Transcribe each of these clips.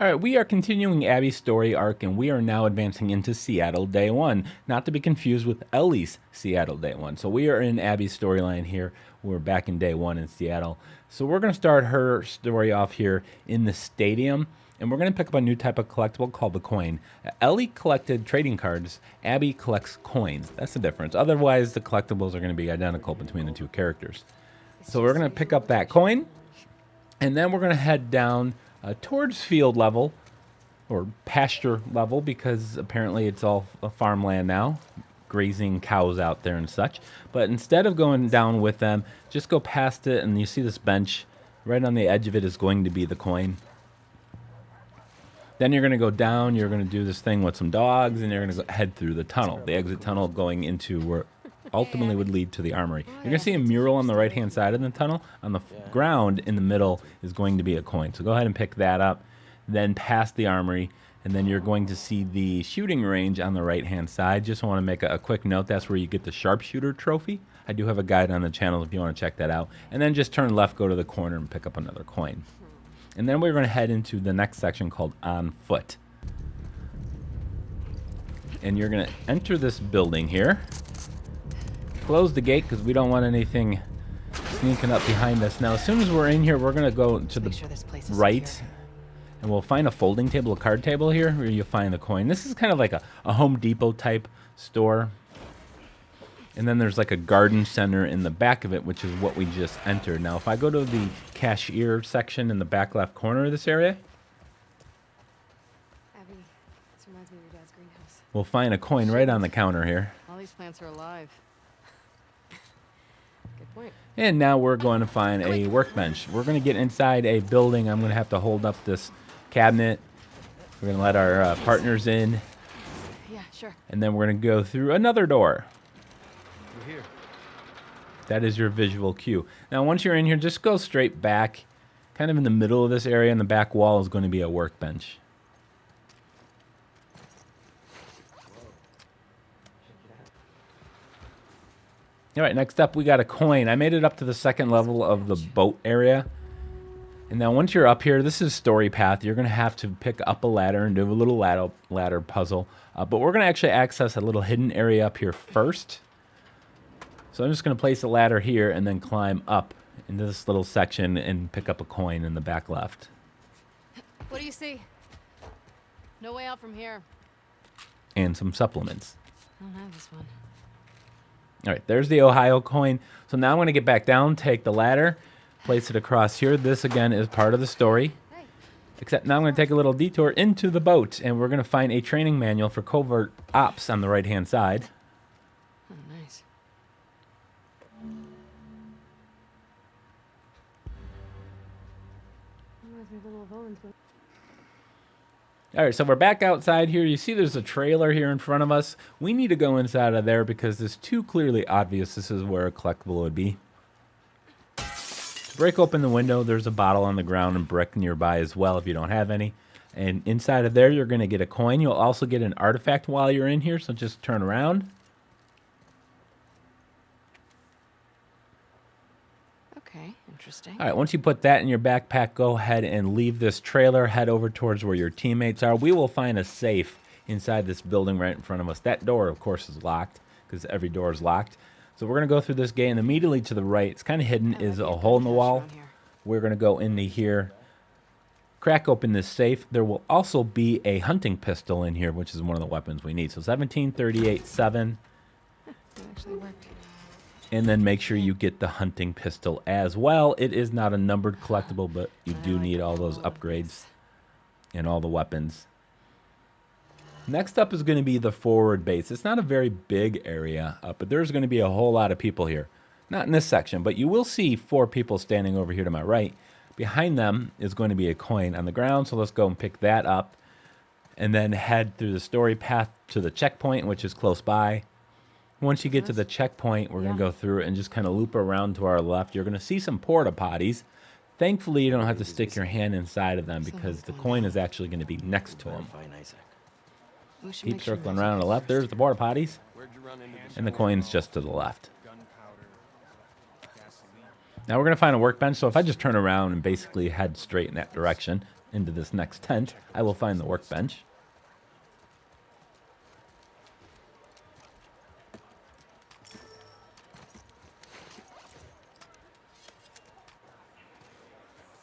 All right, we are continuing Abby's story arc, and we are now advancing into Seattle Day 1, not to be confused with Ellie's Seattle Day 1. So we are in Abby's storyline here. We're back in Day 1 in Seattle. So we're going to start her story off here in the stadium, and we're going to pick up a new type of collectible called the coin. Ellie collected trading cards. Abby collects coins. That's the difference. Otherwise, the collectibles are going to be identical between the two characters. So we're going to pick up that coin, and then we're going to head down towards field level or pasture level, because apparently it's all farmland now, grazing cows out there and such. But instead of going down with them, just go past it, and you see this bench. Right on the edge of it is going to be the coin. Then you're going to go down, you're going to do this thing with some dogs, and you're going to head through the tunnel, the exit tunnel going into where ultimately would lead to the armory. You're going to see a mural on the right-hand side of the tunnel. On the ground in the middle is going to be a coin. So go ahead and pick that up, then past the armory, and then you're going to see the shooting range on the right-hand side. Just want to make a quick note, that's where you get the sharpshooter trophy. I do have a guide on the channel if you want to check that out. And then just turn left, go to the corner, and pick up another coin. And then we're going to head into the next section called On Foot. And you're going to enter this building here. Close the gate because we don't want anything sneaking up behind us. Now, as soon as we're in here, we're going to go to the right, and we'll find a folding table, a card table here, where you'll find the coin. This is kind of like a Home Depot type store. And then there's like a garden center in the back of it, which is what we just entered. Now, if I go to the cashier section in the back left corner of this area, Abby, this reminds me of your dad's greenhouse. we'll find a coin right on the counter here. All these plants are alive. Good point. And now we're going to find a workbench. We're going to get inside a building. I'm going to have to hold up this cabinet. We're going to let our partners in. Yeah, sure. And then we're going to go through another door. We're here. That is your visual cue. Now, once you're in here, just go straight back. Kind of in the middle of this area, in the back wall, is going to be a workbench. All right, next up, we got a coin. I made it up to the second level of the boat area. And now once you're up here, this is story path. You're going to have to pick up a ladder and do a little ladder puzzle. But we're going to actually access a little hidden area up here first. So I'm just going to place a ladder here and then climb up into this little section and pick up a coin in the back left. What do you see? No way out from here. And some supplements. I don't have this one. All right, there's the Ohio coin. So now I'm going to get back down, take the ladder, place it across here. This, again, is part of the story. Hey. Except now I'm going to take a little detour into the boat, and we're going to find a training manual for covert ops on the right-hand side. Oh, nice. Reminds me of a little Owen's one. All right, so we're back outside here. You see there's a trailer here in front of us. We need to go inside of there because it's too clearly obvious this is where a collectible would be. To break open the window, there's a bottle on the ground and brick nearby as well if you don't have any. And inside of there, you're going to get a coin. You'll also get an artifact while you're in here, so just turn around. Okay, interesting. All right, once you put that in your backpack, go ahead and leave this trailer, head over towards where your teammates are. We will find a safe inside this building right in front of us. That door, of course, is locked because every door is locked. So we're going to go through this gate, and immediately to the right, it's kind of hidden, is a hole in the wall. We're going to go into here, crack open this safe. There will also be a hunting pistol in here, which is one of the weapons we need. So 1738-7. It actually worked. And then make sure you get the hunting pistol as well. It is not a numbered collectible, but you do need all those upgrades and all the weapons. Next up is going to be the forward base. It's not a very big area, but there's going to be a whole lot of people here. Not in this section, but you will see 4 people standing over here to my right. Behind them is going to be a coin on the ground, so let's go and pick that up. And then head through the story path to the checkpoint, which is close by. Once you get to the checkpoint, we're going to go through it and just kind of loop around to our left. You're going to see some porta potties. Thankfully, you don't have to stick your hand inside of them because the coin is actually going to be next to them. Keep circling around on the left. There's the porta potties. And the coin's just to the left. Now we're going to find a workbench. So if I just turn around and basically head straight in that direction, into this next tent, I will find the workbench.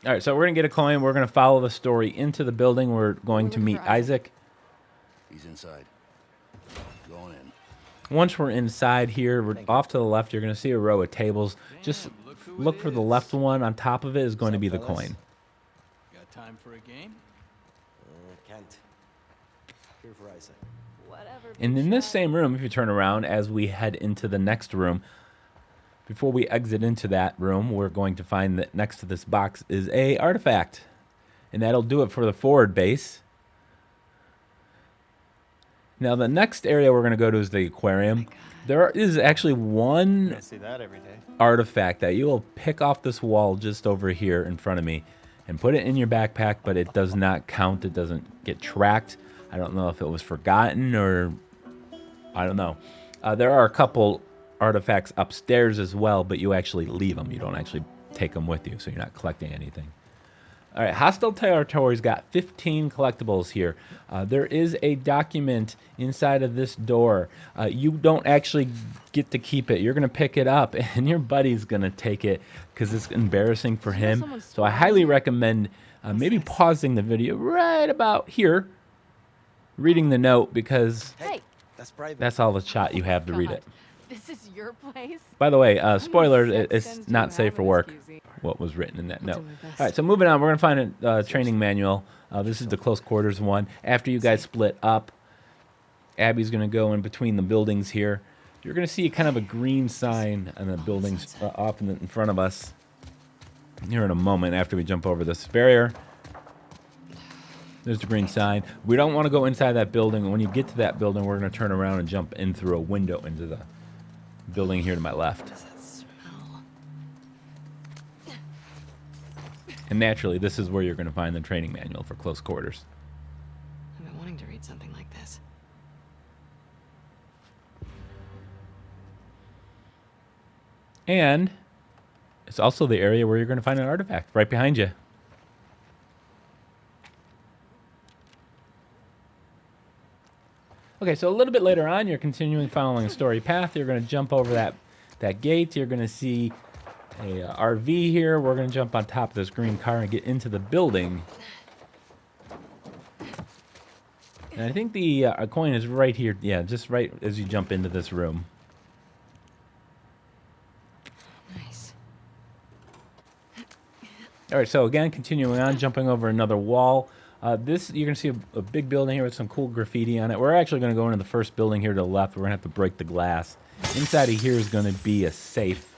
All right, so we're going to get a coin. We're going to follow the story into the building. We're going to looking meet for Isaac. Isaac. He's inside. Going in. Once we're inside here, we're off to the left, you're going to see a row of tables. Just look for the left one. On top of it is going to be the coin. Got time for a game? Can't. Here for Isaac. Whatever. And big in this shot. same room, if you turn around as we head into the next room, before we exit into that room, we're going to find that next to this box is a artifact. And that'll do it for the forward base. Now, the next area we're going to go to is the aquarium. There is actually one I see that every day. artifact that you will pick off this wall just over here in front of me and put it in your backpack, but it does not count. It doesn't get tracked. I don't know if it was forgotten or I don't know. There are a couple artifacts upstairs as well, but you actually leave them. You don't actually take them with you, so you're not collecting anything. All right, Hostile Territory's got 15 collectibles here. There is a document inside of this door. You don't actually get to keep it. You're going to pick it up, and your buddy's going to take it because it's embarrassing for him. someone So I stole highly it? recommend maybe pausing the video right about here, reading the note, because Hey, That's private. that's all the shot you have to read it. God. This is your place? By the way, How many spoiler, sex it's sins do not you safe have for in work, this QZ? what was written in that I'll note. do my best. All right, so moving on, we're going to find a training manual. This is the close quarters one. After you guys split up, Abby's going to go in between the buildings here. You're going to see kind of a green sign on the buildings off in front of us here in a moment after we jump over this barrier. There's the green sign. We don't want to go inside that building. When you get to that building, we're going to turn around and jump in through a window into the building here to my left. Does that smell? And naturally, this is where you're going to find the training manual for close quarters. I've been wanting to read something like this. And it's also the area where you're going to find an artifact right behind you. Okay, so a little bit later on, you're continuing following a story path. You're going to jump over that gate. You're going to see a RV here. We're going to jump on top of this green car and get into the building. And I think the coin is right here. Yeah, just right as you jump into this room. Nice. All right, so again, continuing on, jumping over another wall. This, you're going to see a big building here with some cool graffiti on it. We're actually going to go into the first building here to the left. We're going to have to break the glass. Inside of here is going to be a safe.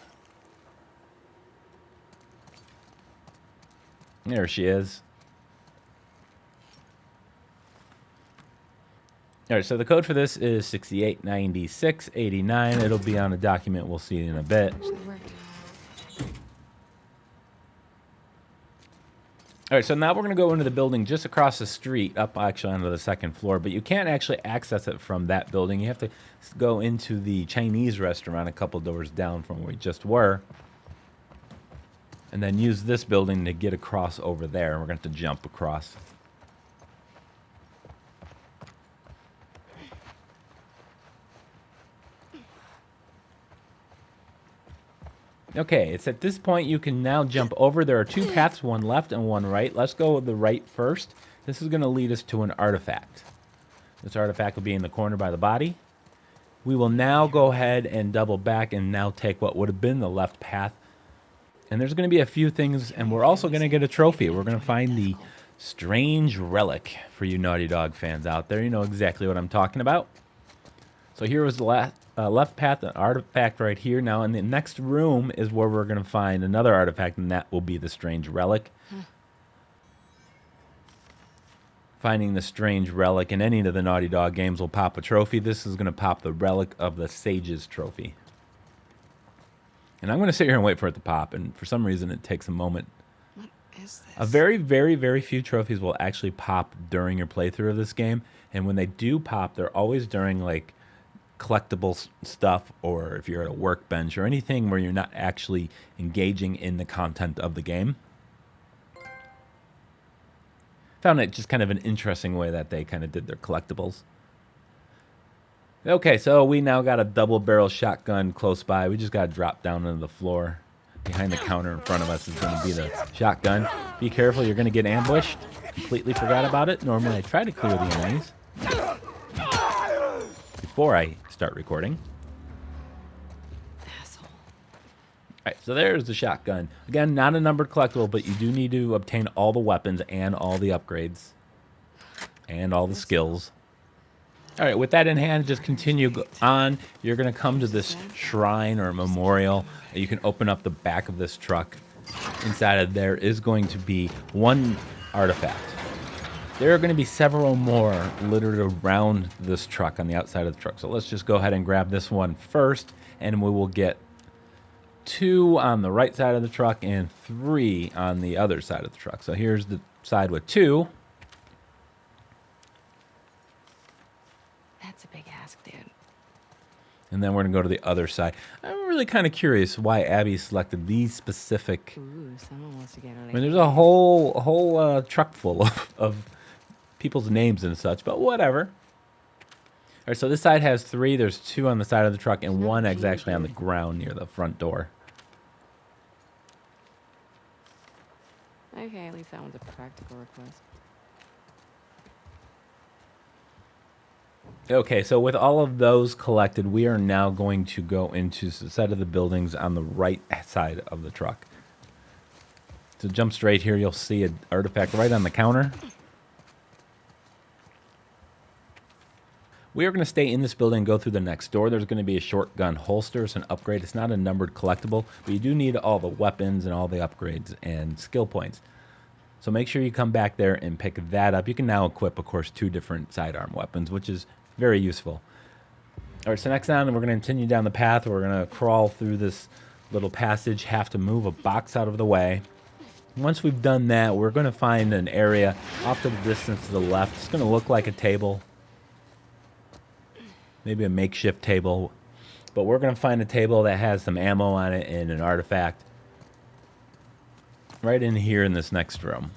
There she is. All right, so the code for this is 689689. It'll be on a document we'll see in a bit. Actually worked. All right, so now we're going to go into the building just across the street, up actually onto the second floor, but you can't actually access it from that building. You have to go into the Chinese restaurant a couple doors down from where we just were, and then use this building to get across over there. We're going to have to jump across. Okay, it's at this point you can now jump over. There are two paths, one left and one right. Let's go with the right first. This is going to lead us to an artifact. This artifact will be in the corner by the body. We will now go ahead and double back and now take what would have been the left path. And there's going to be a few things, and we're also going to get a trophy. We're going to find the strange relic for you Naughty Dog fans out there. You know exactly what I'm talking about. So here was the left path, an artifact right here. Now in the next room is where we're going to find another artifact, and that will be the strange relic. Finding the strange relic in any of the Naughty Dog games will pop a trophy. This is going to pop the relic of the Sage's trophy. And I'm going to sit here and wait for it to pop, and for some reason it takes a moment. What is this? A very, very, very few trophies will actually pop during your playthrough of this game, and when they do pop, they're always during like collectible stuff, or if you're at a workbench or anything where you're not actually engaging in the content of the game. Found it just kind of an interesting way that they kind of did their collectibles. Okay, so we now got a double barrel shotgun close by. We just got to drop down into the floor. Behind the counter in front of us is going to be the shotgun. Be careful, you're going to get ambushed. Completely forgot about it. Normally I try to clear the enemies before I start recording. Asshole. Alright, so there's the shotgun. Again, not a numbered collectible, but you do need to obtain all the weapons and all the upgrades. And all the skills. Alright, with that in hand, just continue on. You're going to come to this shrine or memorial. You can open up the back of this truck. Inside of there is going to be one artifact. There are going to be several more littered around this truck on the outside of the truck. So let's just go ahead and grab this one first, and we will get 2 on the right side of the truck and 3 on the other side of the truck. So here's the side with 2. That's a big ask, dude. And then we're going to go to the other side. I'm really kind of curious why Abby selected these specific. Ooh, someone wants to get on I mean, there's a whole truck full of people's names and such, but whatever. All right, so this side has 3. There's 2 on the side of the truck, and 1 is actually on the ground near the front door. Okay, at least that one's a practical request. Okay, so with all of those collected, we are now going to go into the set of the buildings on the right side of the truck. To jump straight here, you'll see an artifact right on the counter. We are going to stay in this building and go through the next door. There's going to be a shotgun holster. It's an upgrade. It's not a numbered collectible, but you do need all the weapons and all the upgrades and skill points. So make sure you come back there and pick that up. You can now equip, of course, 2 different sidearm weapons, which is very useful. All right, so next on, we're going to continue down the path. We're going to crawl through this little passage, have to move a box out of the way. Once we've done that, we're going to find an area off to the distance to the left. It's going to look like a table, maybe a makeshift table, but we're going to find a table that has some ammo on it and an artifact right in here in this next room.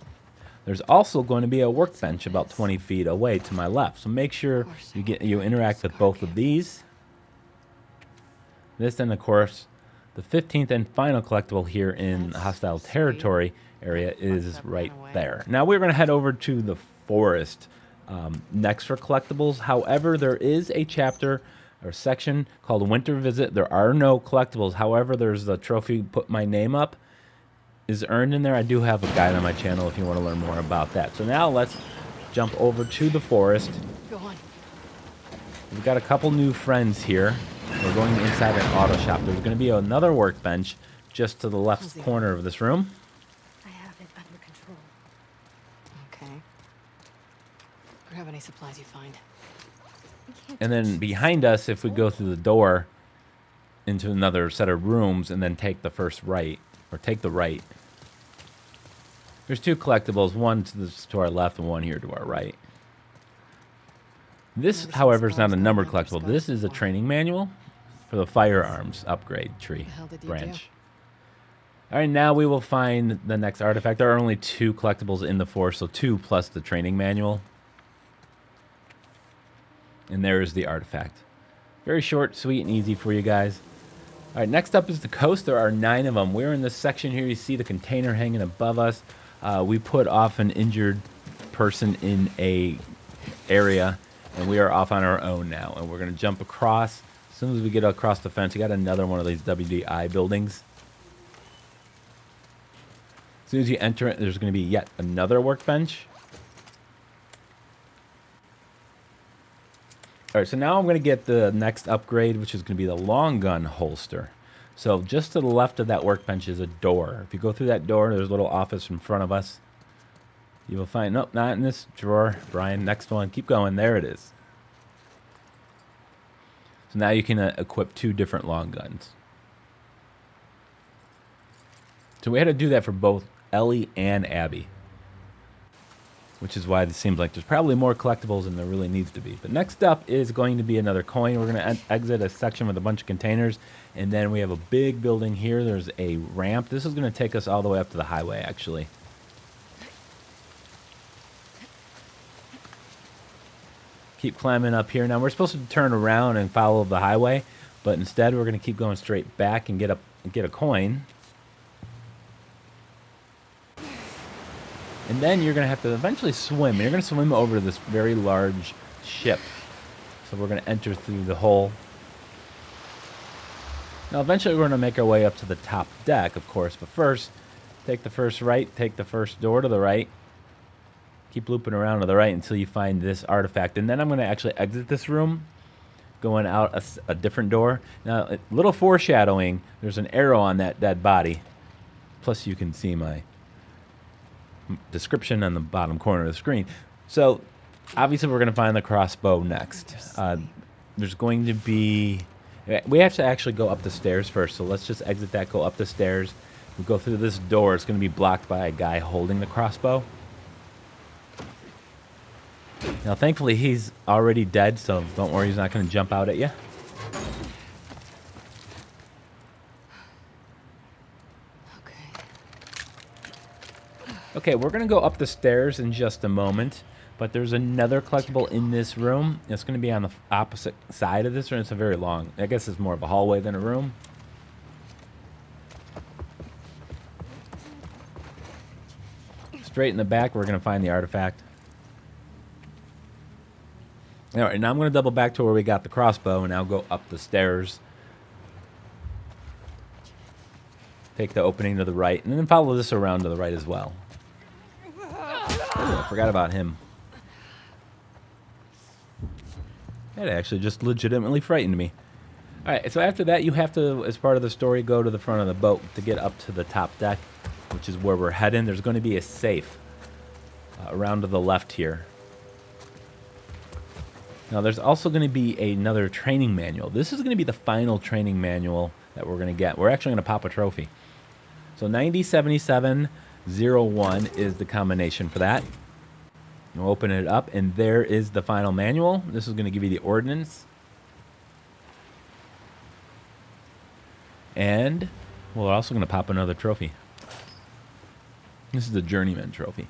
There's also going to be a workbench about 20 feet away to my left. So make sure you interact with both of these. This, and of course, the 15th and final collectible here in hostile territory area is right there. Now we're going to head over to the forest next for collectibles. However, there is a chapter or section called Winter Visit. There are no collectibles. However, there's the trophy Put My Name Up is earned in there. I do have a guide on my channel if you want to learn more about that. So now let's jump over to the forest. Go on. We've got a couple new friends here. We're going inside an auto shop. There's going to be another workbench just to the left corner of this room. I have it under control. Okay. Grab any supplies you find. And then behind us, if we go through the door into another set of rooms and then take the first right, or take the right, there's 2 collectibles, one to our left and one here to our right. This, however, is not a numbered collectible. This is a training manual for the firearms upgrade tree branch. All right, now we will find the next artifact. There are only 2 collectibles in the forest, so 2 plus the training manual. And there is the artifact. Very short, sweet, and easy for you guys. All right, next up is the coast. There are 9 of them. We're in this section here. You see the container hanging above us. We put off an injured person in a area, and we are off on our own now. And we're going to jump across. As soon as we get across the fence, we got another one of these WDI buildings. As soon as you enter it, there's going to be yet another workbench. All right, so now I'm going to get the next upgrade, which is going to be the long gun holster. So just to the left of that workbench is a door. If you go through that door, there's a little office in front of us. You will find, nope, not in this drawer, Brian. Next one, keep going. There it is. So now you can equip 2 different long guns. So we had to do that for both Ellie and Abby, which is why it seems like there's probably more collectibles than there really needs to be. But next up is going to be another coin. We're going to exit a section with a bunch of containers, and then we have a big building here. There's a ramp. This is going to take us all the way up to the highway, actually. keep climbing up here. Now we're supposed to turn around and follow the highway, but instead we're going to keep going straight back and get a coin. And then you're going to have to eventually swim. You're going to swim over to this very large ship. So we're going to enter through the hole. Now eventually we're going to make our way up to the top deck, of course. But first, take the first right, take the first door to the right. Keep looping around to the right until you find this artifact. And then I'm going to actually exit this room, going out a different door. Now, a little foreshadowing, there's an arrow on that dead body. Plus you can see my description on the bottom corner of the screen. So obviously we're going to find the crossbow next. There's going to be... We have to actually go up the stairs first, so let's just exit that, go up the stairs. We go through this door. It's going to be blocked by a guy holding the crossbow. Now thankfully he's already dead, so don't worry, he's not going to jump out at you. Okay, we're going to go up the stairs in just a moment, but there's another collectible in this room. It's going to be on the opposite side of this room. It's a very long, I guess it's more of a hallway than a room. Straight in the back, we're going to find the artifact. All right, now I'm going to double back to where we got the crossbow, and now go up the stairs. Take the opening to the right, and then follow this around to the right as well. Ooh, I forgot about him. That actually just legitimately frightened me. Alright, so after that, you have to, as part of the story, go to the front of the boat to get up to the top deck, which is where we're heading. There's going to be a safe around to the left here. Now, there's also going to be another training manual. This is going to be the final training manual that we're going to get. We're actually going to pop a trophy. So 907701 is the combination for that. We'll open it up, and there is the final manual. This is going to give you the ordnance. And we're also going to pop another trophy. This is the Journeyman trophy.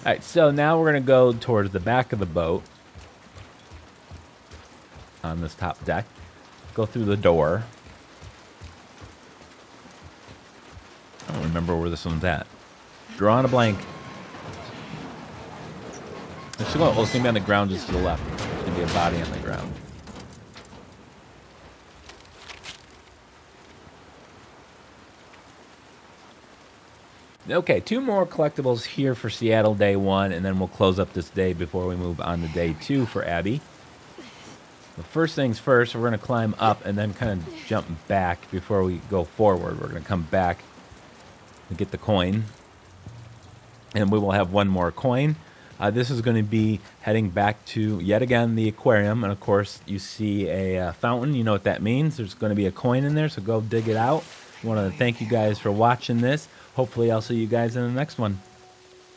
Alright, so now we're going to go towards the back of the boat on this top deck. Go through the door. I don't remember where this one's at. Drawing a blank. It's going to be on the ground just to the left. There's going to be a body on the ground. Okay, 2 more collectibles here for Seattle Day 1, and then we'll close up this day before we move on to Day 2 for Abby. The first things first, we're going to climb up and then kind of jump back before we go forward. We're going to come back and get the coin, and we will have 1 more coin. This is going to be heading back to, yet again, the aquarium, and of course, you see a fountain. You know what that means. There's going to be a coin in there, so go dig it out. I want to thank you guys for watching this. Hopefully, I'll see you guys in the next one.